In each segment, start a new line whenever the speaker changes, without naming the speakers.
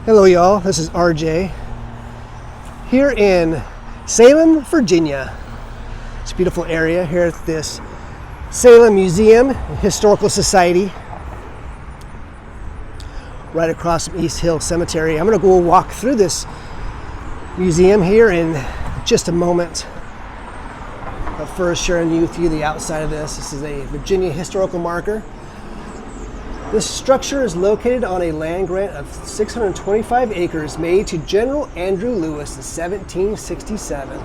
Hello y'all, this is RJ here in Salem, Virginia. It's a beautiful area here at this Salem Museum and Historical Society right across from East Hill Cemetery. I'm going to go walk through this museum here in just a moment. But first, sharing with you the outside of this. This is a Virginia historical marker. This structure is located on a land grant of 625 acres made to General Andrew Lewis in 1767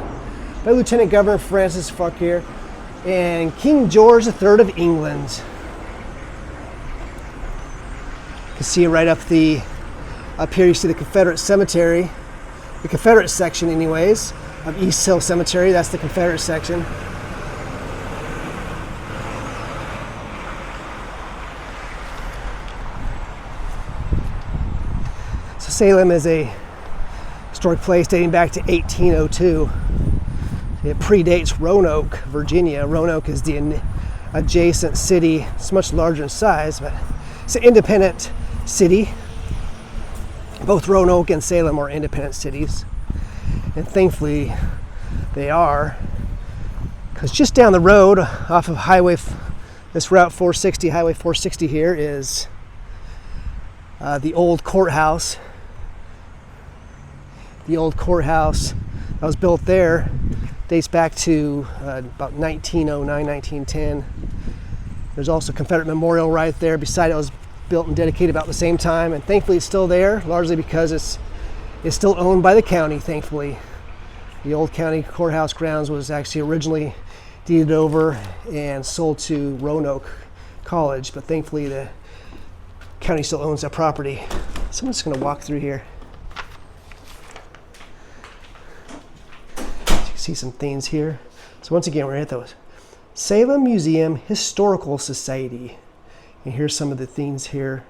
by Lieutenant Governor Francis Fauquier and King George III of England. You can see right up here you see the Confederate cemetery, the Confederate section anyways, of East Hill Cemetery. That's the Confederate section. Salem is a historic place dating back to 1802. It predates Roanoke, Virginia. Roanoke is the adjacent city. It's much larger in size, but it's an independent city. Both Roanoke and Salem are independent cities. And thankfully they are, because just down the road off of this Route 460, Highway 460 here is the old courthouse. The old courthouse that was built there dates back to about 1909, 1910. There's also a Confederate memorial right there beside it. It was built and dedicated about the same time, and thankfully it's still there, largely because it's still owned by the county, thankfully. The old county courthouse grounds was actually originally deeded over and sold to Roanoke College, but thankfully the county still owns that property. So I'm just going to walk through here. See some things here. So once again, we're at the Salem Museum Historical Society. And here's some of the things here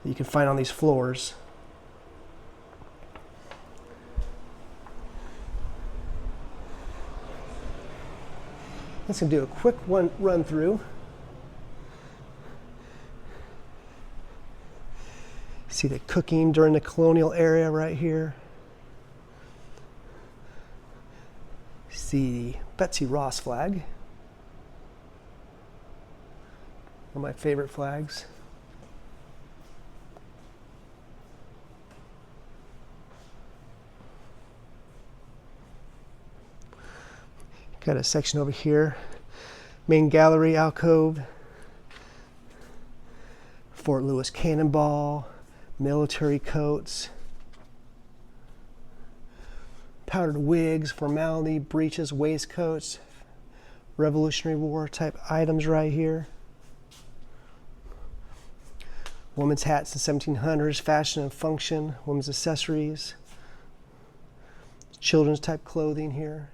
that you can find on these floors. Let's do a quick run through. See the cooking during the colonial era right here. See the Betsy Ross flag, one of my favorite flags. Got a section over here, main gallery alcove, Fort Lewis cannonball, military coats, powdered wigs, formality, breeches, waistcoats, Revolutionary War type items right here. Women's hats in 1700s, fashion and function, women's accessories, children's type clothing here.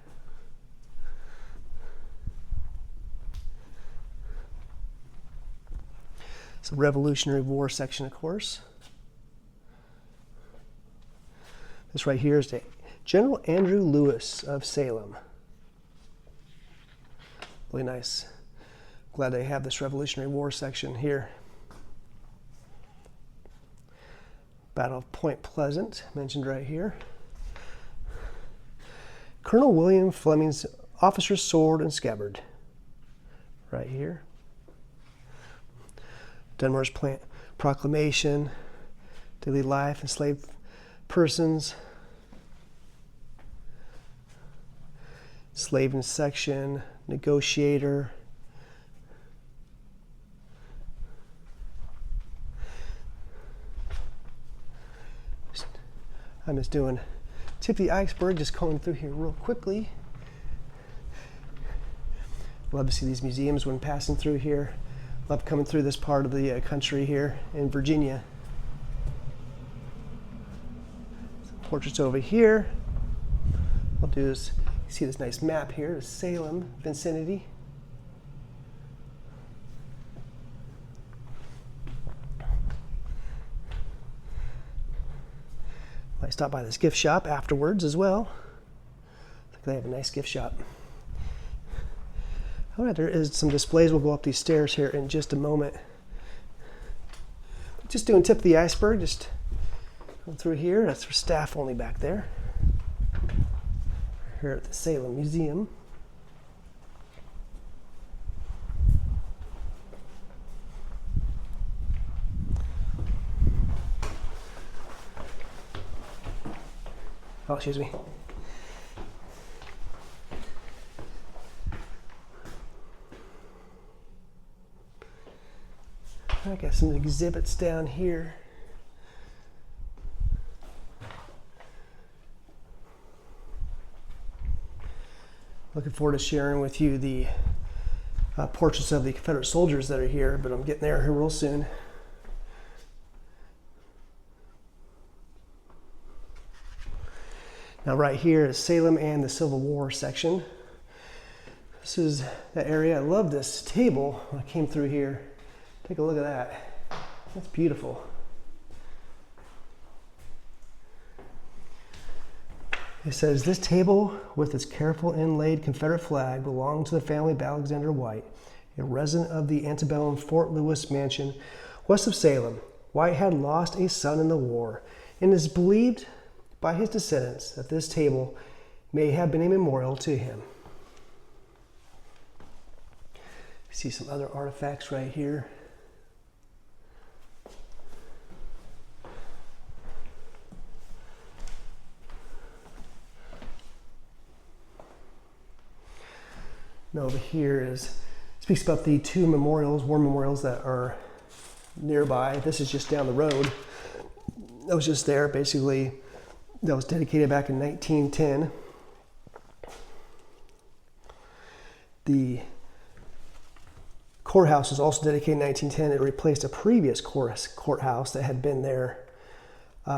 It's a Revolutionary War section, of course. This right here is the General Andrew Lewis of Salem. Really nice. Glad they have this Revolutionary War section here. Battle of Point Pleasant, mentioned right here. Colonel William Fleming's officer's sword and scabbard, right here. Dunmore's proclamation, daily life, enslaved persons, slave section, negotiator. I'm just doing tip of the iceberg, just going through here real quickly. Love to see these museums when passing through here. Love coming through this part of the country here in Virginia. Some portraits over here. I'll do is you see this nice map here, Salem vicinity. Might stop by this gift shop afterwards as well. I think they have a nice gift shop. All right, there is some displays. We'll go up these stairs here in just a moment. Just doing tip of the iceberg, just Come through here, that's for staff only back there. Here at the Salem Museum. Oh, excuse me. I got some exhibits down here. Looking forward to sharing with you the portraits of the Confederate soldiers that are here, but I'm getting there here real soon. Now right here is Salem and the Civil War section. This is the area. I love this table. When I came through here. Take a look at that. That's beautiful. It says, this table with its careful inlaid Confederate flag belonged to the family of Alexander White, a resident of the antebellum Fort Lewis mansion west of Salem. White had lost a son in the war, and it is believed by his descendants that this table may have been a memorial to him. You see some other artifacts right here. And over here speaks about the two memorials, war memorials that are nearby. This is just down the road. That was just there, basically. That was dedicated back in 1910. The courthouse was also dedicated in 1910. It replaced a previous courthouse that had been there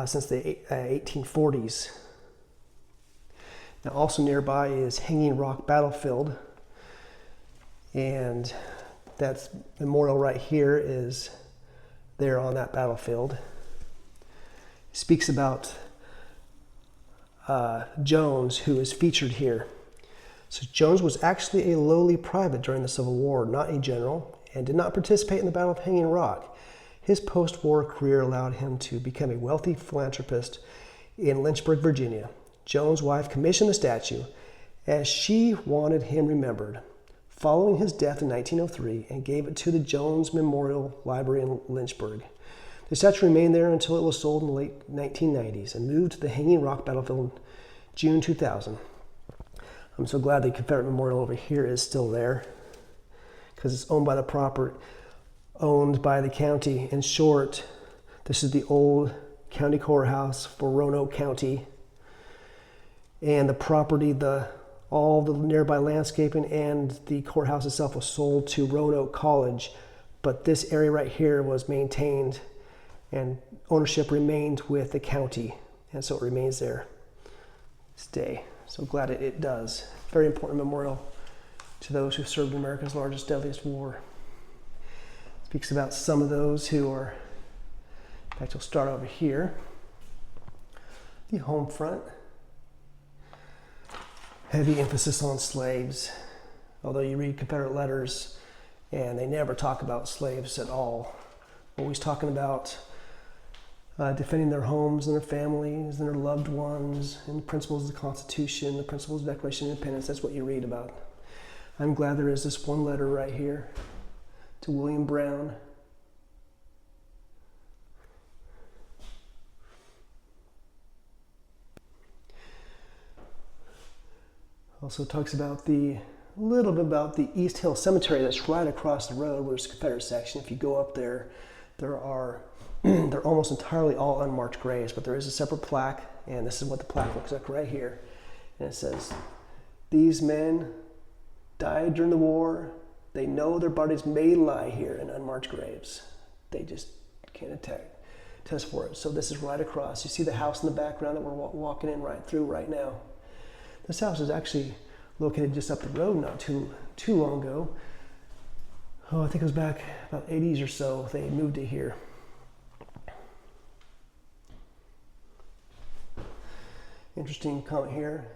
since the 1840s. Now also nearby is Hanging Rock Battlefield. And that memorial right here is there on that battlefield. It speaks about Jones, who is featured here. So Jones was actually a lowly private during the Civil War, not a general, and did not participate in the Battle of Hanging Rock. His post-war career allowed him to become a wealthy philanthropist in Lynchburg, Virginia. Jones' wife commissioned the statue as she wanted him remembered following his death in 1903 and gave it to the Jones Memorial Library in Lynchburg. The statue remained there until it was sold in the late 1990s and moved to the Hanging Rock Battlefield in June 2000. I'm so glad the Confederate Memorial over here is still there because it's owned by the county. In short, this is the old county courthouse for Roanoke County, and the property, all the nearby landscaping and the courthouse itself was sold to Roanoke College, but this area right here was maintained and ownership remained with the county, and so it remains there this day. So glad it does. Very important memorial to those who served America's largest, deadliest war. Speaks about some of those who are, in fact, we'll start over here. The home front. Heavy emphasis on slaves, although you read Confederate letters and they never talk about slaves at all. Always talking about defending their homes and their families and their loved ones and the principles of the Constitution, the principles of the Declaration of Independence. That's what you read about. I'm glad there is this one letter right here to William Brown. Also talks about a little bit about the East Hill Cemetery that's right across the road where there's a Confederate section. If you go up there, they're almost entirely all unmarked graves, but there is a separate plaque, and this is what the plaque looks like right here. And it says, these men died during the war. They know their bodies may lie here in unmarked graves. They just can't attest for it. So this is right across. You see the house in the background that we're walking in right through right now. This house is actually located just up the road not too long ago. Oh, I think it was back about 80s or so. They moved it here. Interesting comment here.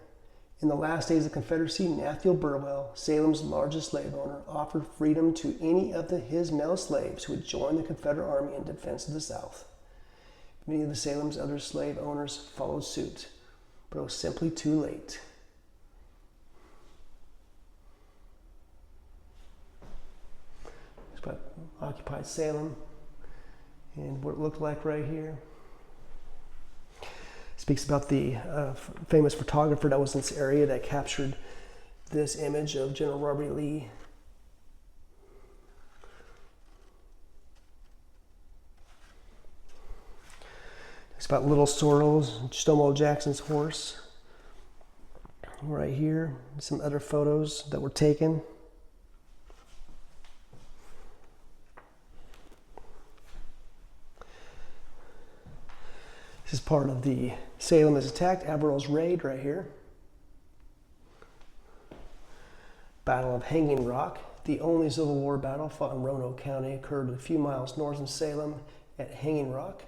In the last days of the Confederacy, Nathaniel Burwell, Salem's largest slave owner, offered freedom to any of his male slaves who would join the Confederate Army in defense of the South. Many of the Salem's other slave owners followed suit, but it was simply too late. It's about occupied Salem and what it looked like right here. Speaks about the famous photographer that was in this area that captured this image of General Robert E. Lee. It's about Little Sorrel's, Stonewall Jackson's horse. Right here, some other photos that were taken. This is part of the Salem is attacked, Averell's raid right here. Battle of Hanging Rock, the only Civil War battle fought in Roanoke County, occurred a few miles north of Salem at Hanging Rock.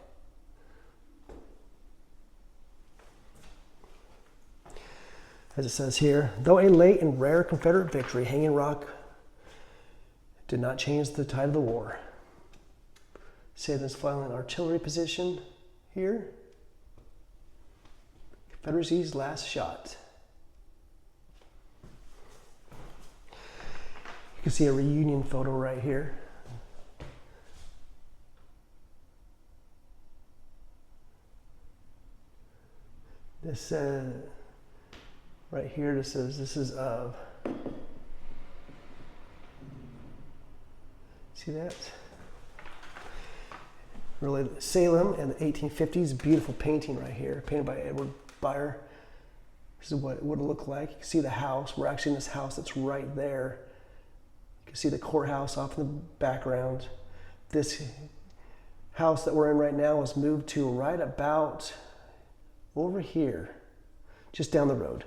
As it says here, though a late and rare Confederate victory, Hanging Rock did not change the tide of the war. Salem's final artillery position here. Confederacy's last shot. You can see a reunion photo right here. This right here, this is of, see that? Really, Salem in the 1850s, beautiful painting right here, painted by Edward Beyer. This is what it would look like. You can see the house. We're actually in this house that's right there. You can see the courthouse off in the background. This house that we're in right now was moved to right about over here, just down the road.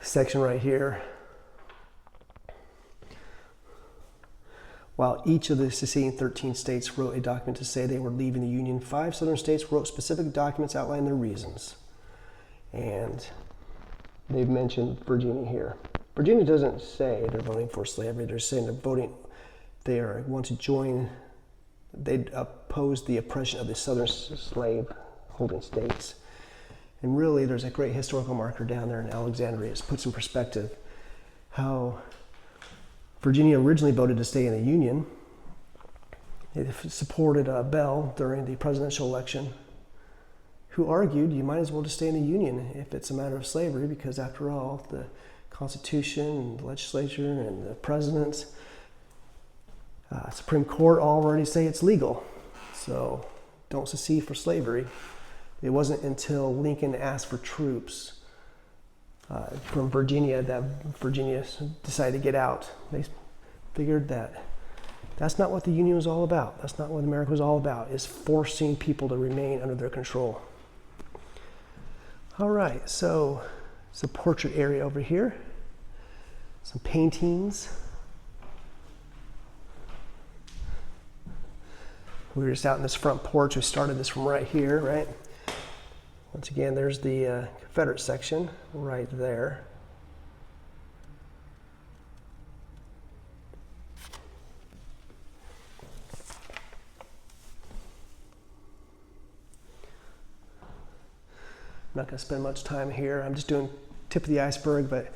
Section right here. While each of the seceding 13 states wrote a document to say they were leaving the Union, 5 southern states wrote specific documents outlining their reasons. And they've mentioned Virginia here. Virginia doesn't say they're voting for slavery. They're saying they're voting, they want to join, they oppose the oppression of the southern slave holding states. And really, there's a great historical marker down there in Alexandria. It puts in perspective how Virginia originally voted to stay in the Union. They supported Bell during the presidential election, who argued you might as well just stay in the Union if it's a matter of slavery, because after all, the Constitution and the legislature and the presidents, Supreme Court already say it's legal. So don't secede for slavery. It wasn't until Lincoln asked for troops from Virginia that Virginia decided to get out. They figured that that's not what the Union was all about. That's not what America was all about, is forcing people to remain under their control. All right, so it's a portrait area over here. Some paintings. We were just out in this front porch. We started this from right here, right? Once again, there's the Confederate section right there. I'm not going to spend much time here. I'm just doing tip of the iceberg, but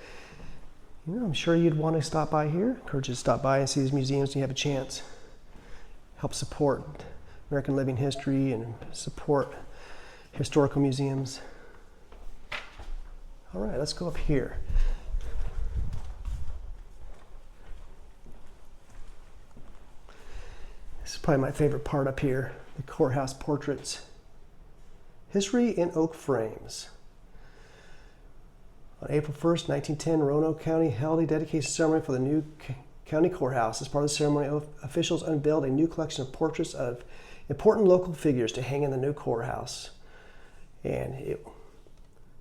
you know, I'm sure you'd want to stop by here. I encourage you to stop by and see these museums when you have a chance. Help support American living history and support historical museums. All right, let's go up here. This is probably my favorite part up here, the courthouse portraits. History in oak frames. On April 1st, 1910, Roanoke County held a dedication ceremony for the new county courthouse. As part of the ceremony, officials unveiled a new collection of portraits of important local figures to hang in the new courthouse. And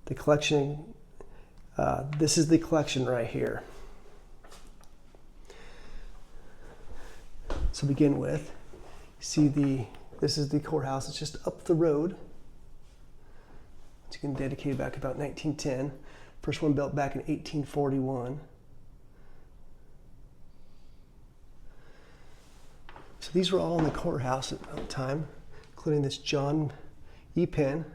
the collection, this is the collection right here. So begin with, you see this is the courthouse. It's just up the road. It's again dedicated back about 1910. First one built back in 1841. So So these were all in the courthouse at the time, including this John E. Penn.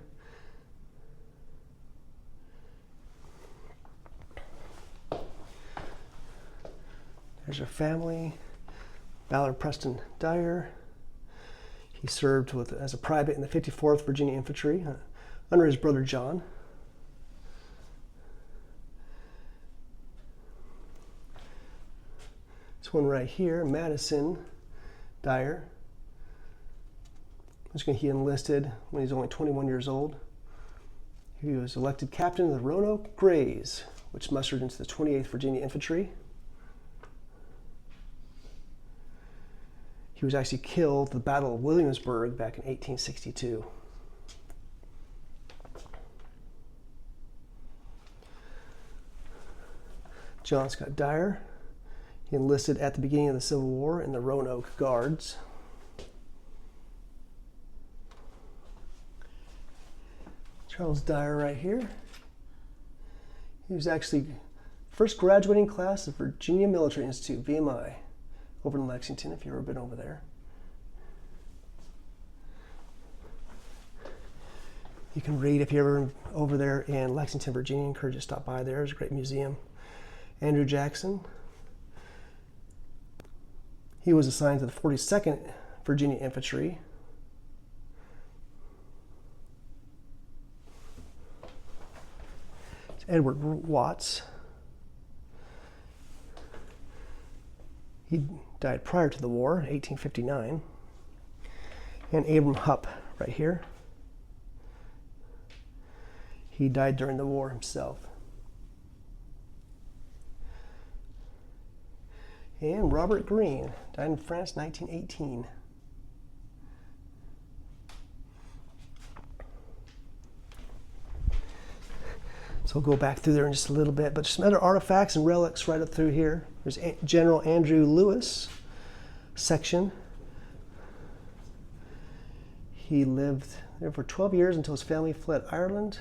There's her family. Ballard Preston Dyer. He served as a private in the 54th Virginia Infantry under his brother John. This one right here, Madison Dyer. He enlisted when he was only 21 years old. He was elected captain of the Roanoke Greys, which mustered into the 28th Virginia Infantry. He was actually killed at the Battle of Williamsburg back in 1862. John Scott Dyer. He enlisted at the beginning of the Civil War in the Roanoke Guards. Charles Dyer right here. He was actually first graduating class of Virginia Military Institute, VMI, over in Lexington, if you've ever been over there. You can read if you're ever over there in Lexington, Virginia. I encourage you to stop by there. There's a great museum. Andrew Jackson. He was assigned to the 42nd Virginia Infantry. It's Edward Watts. He died prior to the war, 1859. And Abram Hupp, right here. He died during the war himself. And Robert Greene, died in France, 1918. So we'll go back through there in just a little bit, but some other artifacts and relics right up through here. There's General Andrew Lewis section. He lived there for 12 years until his family fled Ireland.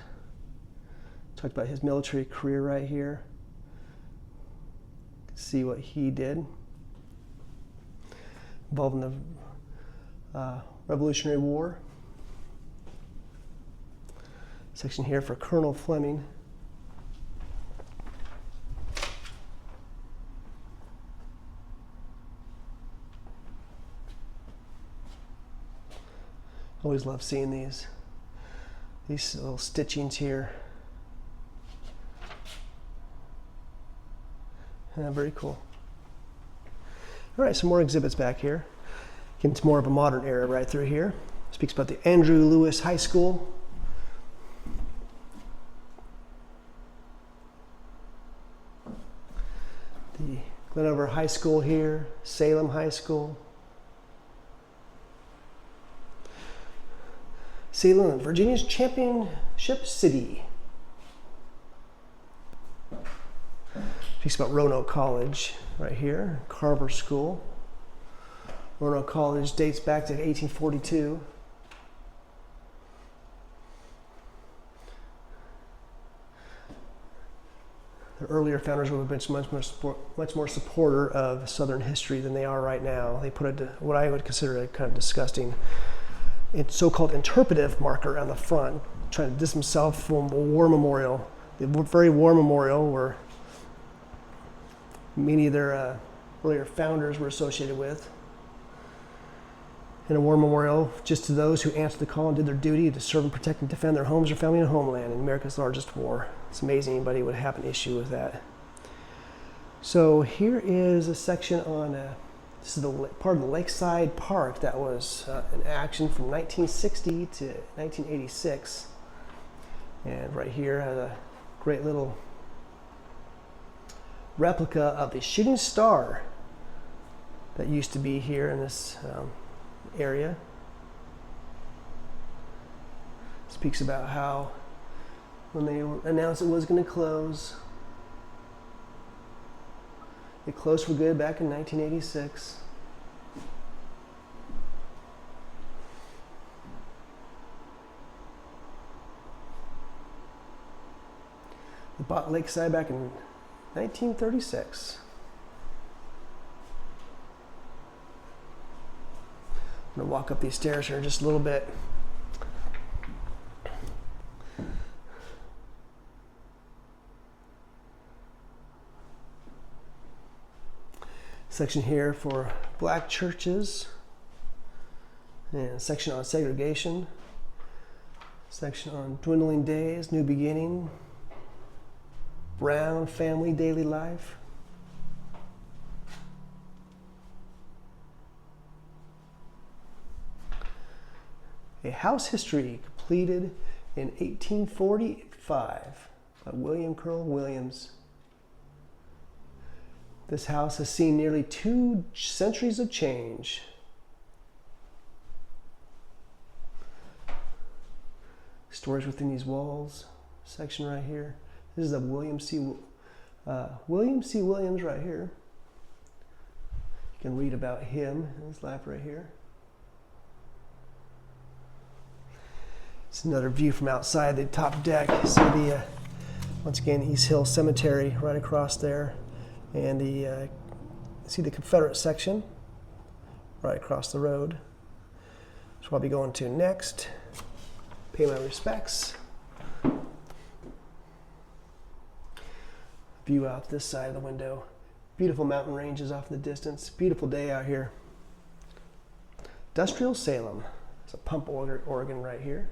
Talked about his military career right here. See what he did. Involved in the Revolutionary War. Section here for Colonel Fleming. Always love seeing these little stitchings here. Yeah, very cool. All right, some more exhibits back here. Again, it's more of a modern era right through here. Speaks about the Andrew Lewis High School. The Glenover High School here, Salem High School. Salem, Virginia's championship city. Speaks about Roanoke College right here, Carver School. Roanoke College dates back to 1842. The earlier founders would have been much more supporter of Southern history than they are right now. They put what I would consider a kind of disgusting, so-called interpretive marker on the front, trying to distance himself from a war memorial. The very war memorial where many of their earlier founders were associated with. And a war memorial just to those who answered the call and did their duty to serve and protect and defend their homes, their family, and homeland in America's largest war. It's amazing anybody would have an issue with that. So here is a section on, this is the part of the Lakeside Park that was in action from 1960 to 1986. And right here has a great little replica of the shooting star that used to be here in this area. Speaks about how when they announced it was going to close, it closed for good back in 1986. They bought Lakeside back in 1936. going to walk up these stairs here in just a little bit. Section here for black churches, and section on segregation, section on dwindling days, new beginning, brown family daily life. A house history completed in 1845 by William Curl Williams. This house has seen nearly 2 centuries of change. Storage within these walls, section right here. This is a William C. Williams right here. You can read about him in his lap right here. It's another view from outside the top deck. See the once again East Hill Cemetery right across there. And see the Confederate section right across the road. That's what I'll be going to next. Pay my respects. View out this side of the window. Beautiful mountain ranges off in the distance. Beautiful day out here. Industrial Salem. It's a pump organ right here.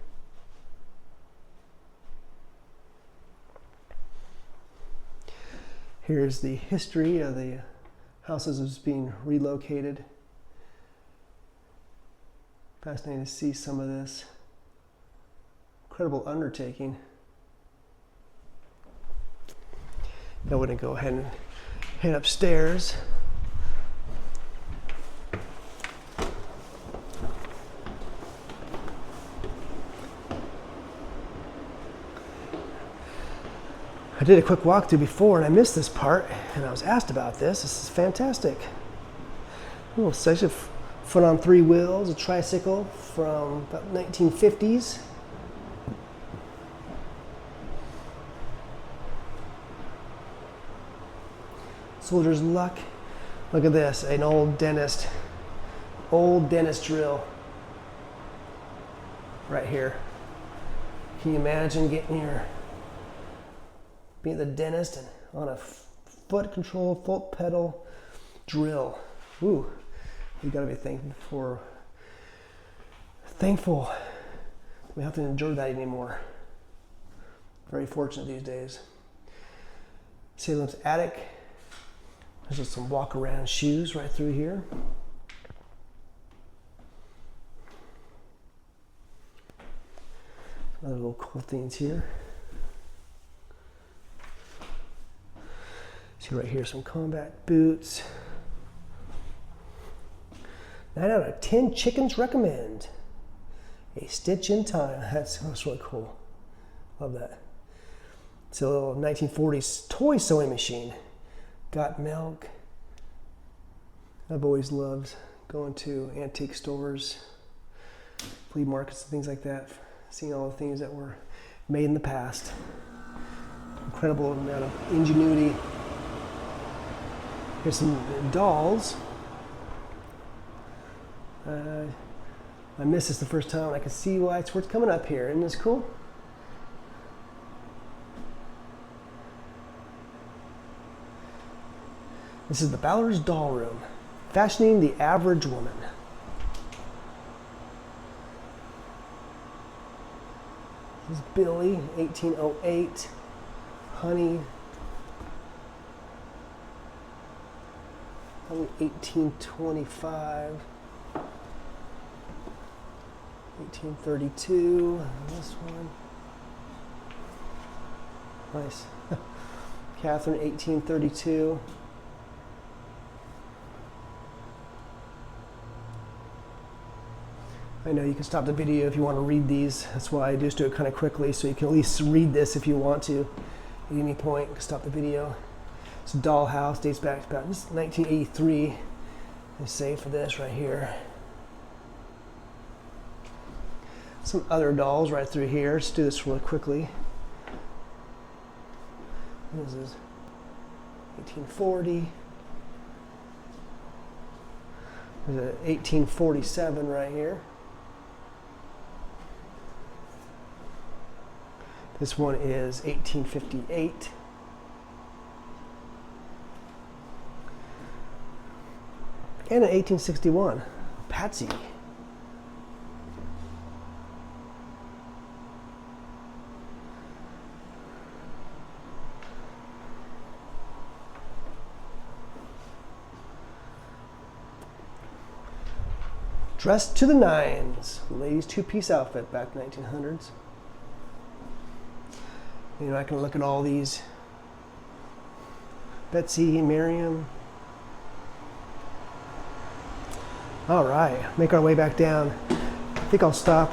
Here's the history of the houses as being relocated. Fascinating to see some of this incredible undertaking. I wouldn't go ahead and head upstairs. I did a quick walkthrough before and I missed this part, and I was asked about this. This is fantastic. A little section, foot on 3 wheels, a tricycle from about 1950s. Soldier's luck. Look at this, an old dentist drill right here. Can you imagine being the dentist and on a foot pedal drill? Ooh, you gotta be thankful we don't have to endure that anymore. Very fortunate these days. Salem's attic. There's just some walk around shoes right through here. Other little cool things here. See right here, some combat boots. 9 out of 10 chickens recommend. A stitch in time. That's really cool. Love that. It's a little 1940s toy sewing machine. Got milk. I've always loved going to antique stores, flea markets and things like that, seeing all the things that were made in the past. Incredible amount of ingenuity. Here's some dolls. I missed this the first time. I can see why it's worth coming up here. Isn't this cool? This is the Ballard's Doll Room, fashioning the average woman. This is Billy, 1808. Honey, 1825. 1832. This one. Nice. Catherine, 1832. I know you can stop the video if you want to read these. That's why I just do it kind of quickly, so you can at least read this if you want to. At any point, you can stop the video. It's a dollhouse, dates back to about 1983. They say for this right here. Some other dolls right through here. Let's do this really quickly. This is 1840. There's a 1847 right here. This one is 1858. And an 1861, Patsy. Dressed to the nines, ladies two-piece outfit back 1900s. You know, I can look at all these. Betsy, Miriam. All right, make our way back down. I think I'll stop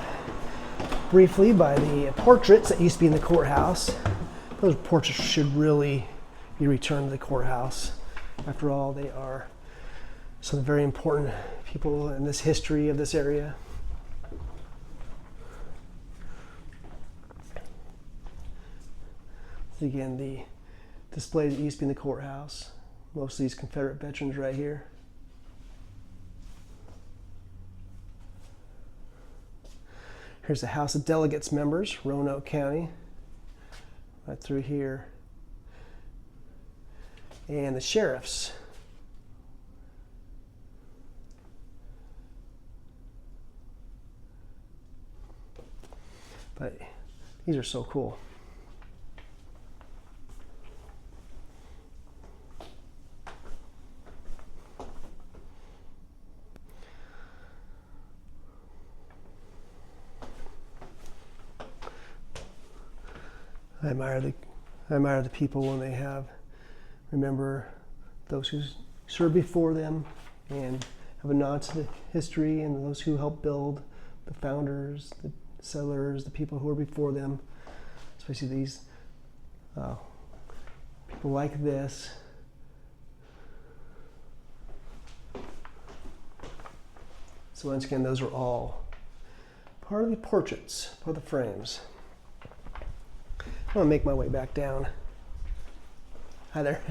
briefly by the portraits that used to be in the courthouse. Those portraits should really be returned to the courthouse. After all, they are some very important people in this history of this area. Again, the display that used to be in the courthouse. Most of these Confederate veterans right here. Here's the House of Delegates members, Roanoke County, right through here. And the sheriffs. But these are so cool. I admire the people when they remember those who served before them and have a nod to the history and those who helped build, the founders, the settlers, the people who were before them, especially these people like this. So once again, those are all part of the portraits, part of the frames. I'm gonna make my way back down. Hi there.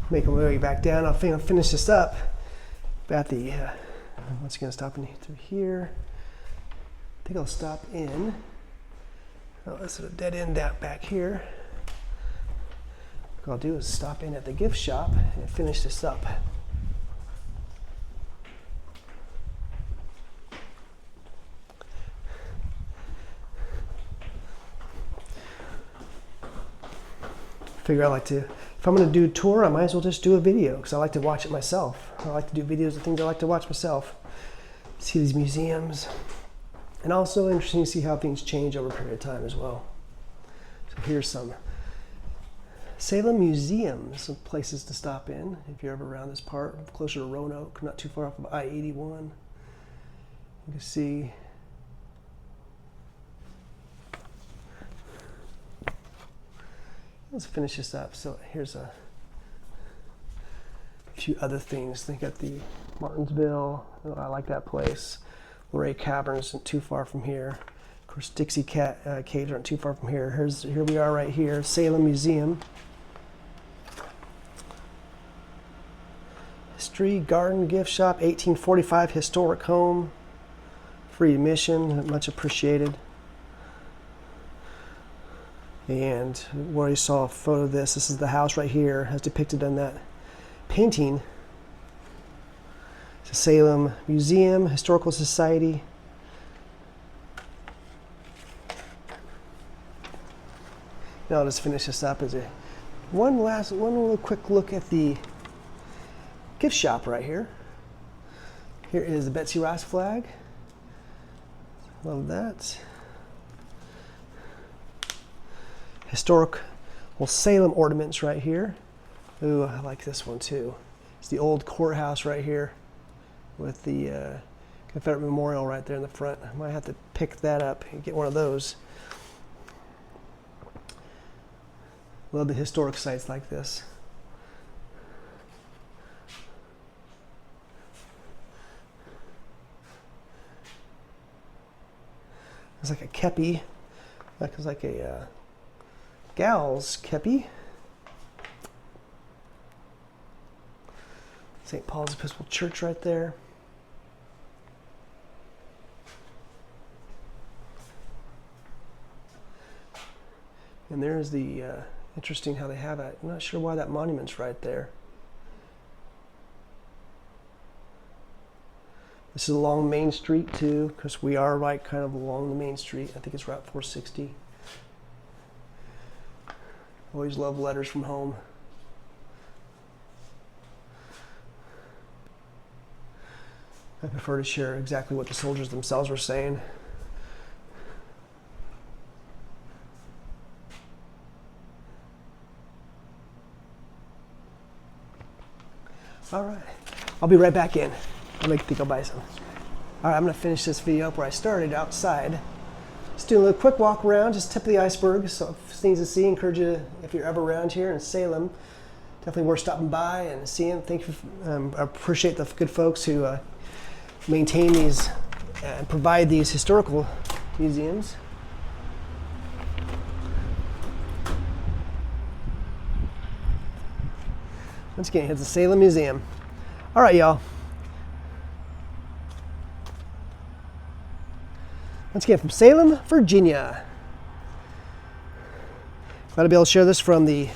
Make my way back down. I'll finish this up at the, once again, stopping through here. I think I'll stop in. Oh, let's sort of dead end that back here. What I'll do is stop in at the gift shop and finish this up. Figure if I'm going to do a tour, I might as well just do a video because I like to watch it myself. I like to do videos of things I like to watch myself. See these museums. And also interesting to see how things change over a period of time as well. So here's some Salem museums, some places to stop in if you're ever around this part, closer to Roanoke, not too far off of I-81. You can see let's finish this up. So here's a few other things. They got the Martinsville. Oh, I like that place. Luray Caverns isn't too far from here. Of course, Dixie caves aren't too far from here. Here we are right here, Salem Museum. History Garden Gift Shop, 1845 historic home. Free admission, much appreciated. And we already saw a photo of this. This is the house right here, as depicted in that painting. It's a Salem Museum, Historical Society. Now I'll just finish this up as one little quick look at the gift shop right here. Here is the Betsy Ross flag. Love that. Historic Salem ornaments right here. Ooh, I like this one too. It's the old courthouse right here with the Confederate memorial right there in the front. I might have to pick that up and get one of those. Love the historic sites like this. It's like a kepi. It's like a gal's kepi. St. Paul's Episcopal Church right there. And there's the, interesting how they have it. I'm not sure why that monument's right there. This is along Main Street too, because we are right kind of along the Main Street. I think it's Route 460. Always love letters from home. I prefer to share exactly what the soldiers themselves were saying. All right, I'll be right back in. I think I'll buy some. All right, I'm gonna finish this video up where I started, outside. Just doing a little quick walk around, just tip of the iceberg. So things to see. Encourage you, if you're ever around here in Salem, definitely worth stopping by and seeing. Thank you. I appreciate the good folks who maintain these and provide these historical museums. Once again, here's the Salem Museum. All right, y'all. Once again, from Salem, Virginia. Glad to be able to share this from the,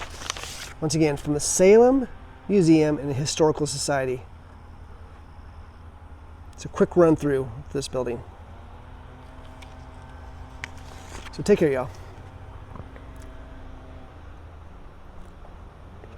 once again, from the Salem Museum and Historical Society. It's a quick run through this building. So take care, y'all.